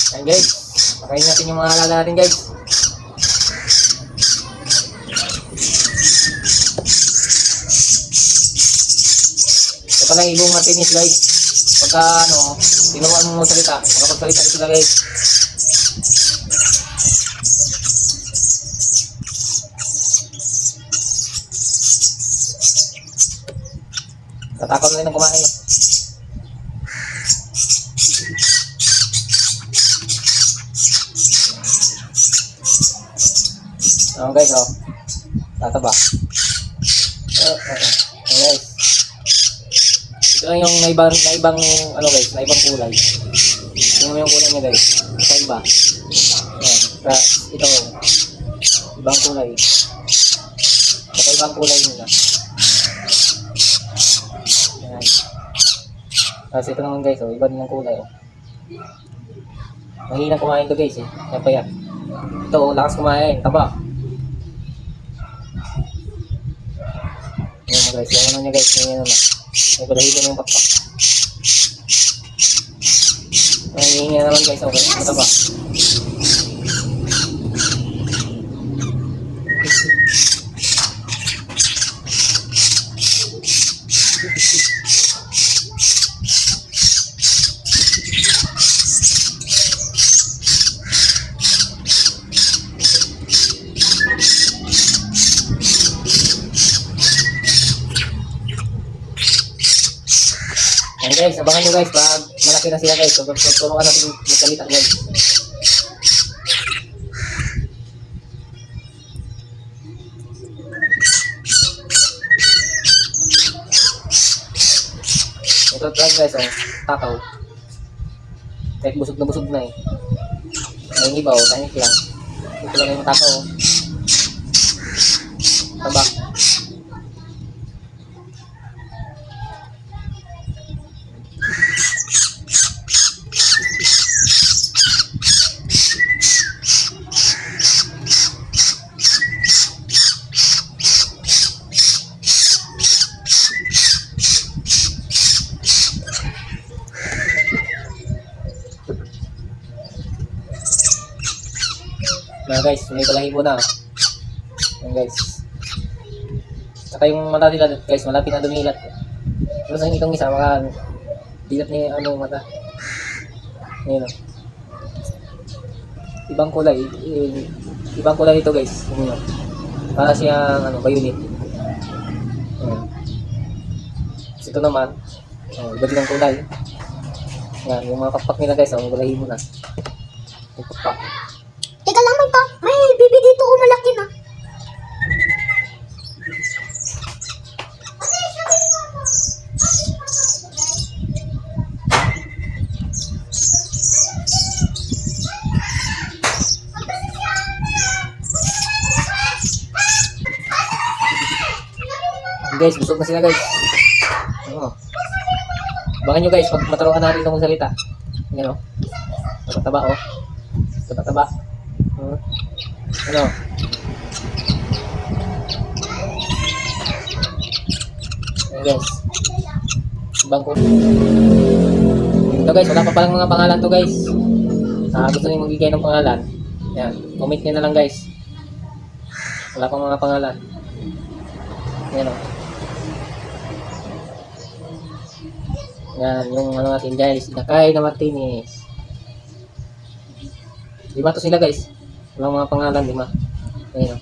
Ayan guys, pakain natin yung mga alaga natin guys. Ito pala yung ibong Martinez guys. Pagka tinuruan mo salita, makapagsalita sila guys. Tatakot na rin ang kumain. Guys, tataba. Guys. Ito lang yung naibang guys, naibang kulay. Tingnan mo yung kulay niya guys. Iba. Ayan. Ito, ibang kulay. Ito ibang kulay nila. Ayan. Tapos ito naman guys, iba din ang kulay. Mahina kumain to guys Napayat. Ito, lakas kumain, taba. Ayan guys, yung ano niya guys, yung may balahibo na yung pakpak. Ayan, hihingi na naman guys, okay, mataba. Ayan guys, abangan nyo guys pag malaki na sila guys. So, turuan natin magsalita guys. Ito try guys, takaw. Kahit busog na Ay iba tahimik lang. Ito lang yung takaw. Taba. Nah guys, may balahibo na. Ayan guys. Saka yung mata nila guys, malapit na dumilat. Pero sa itong isa, dilat niya mata. Ayan o. Ibang kulay ito guys. Para siyang bayunit. Ayan. Ito naman, iba din ang kulay. Ayan, yung mga pakpak nila guys, may balahibo na. Yung pakpak. Teka lang, may bibi dito, malaki na. Guys, busog na sila guys. Abangan nyo guys, pag maturuan natin itong salita. Ayan Tataba Tataba. Ayan guys. Bangko. Ito guys, wala pa palang mga pangalan to guys. Gusto nyo magbigay ng pangalan. Ayan, comment nyo na lang guys. Wala pang mga pangalan. Ayan Yan, yung natin guys, Inakay na Martinez. 5 to sila guys. Walang mga pangalan, 5. Ayan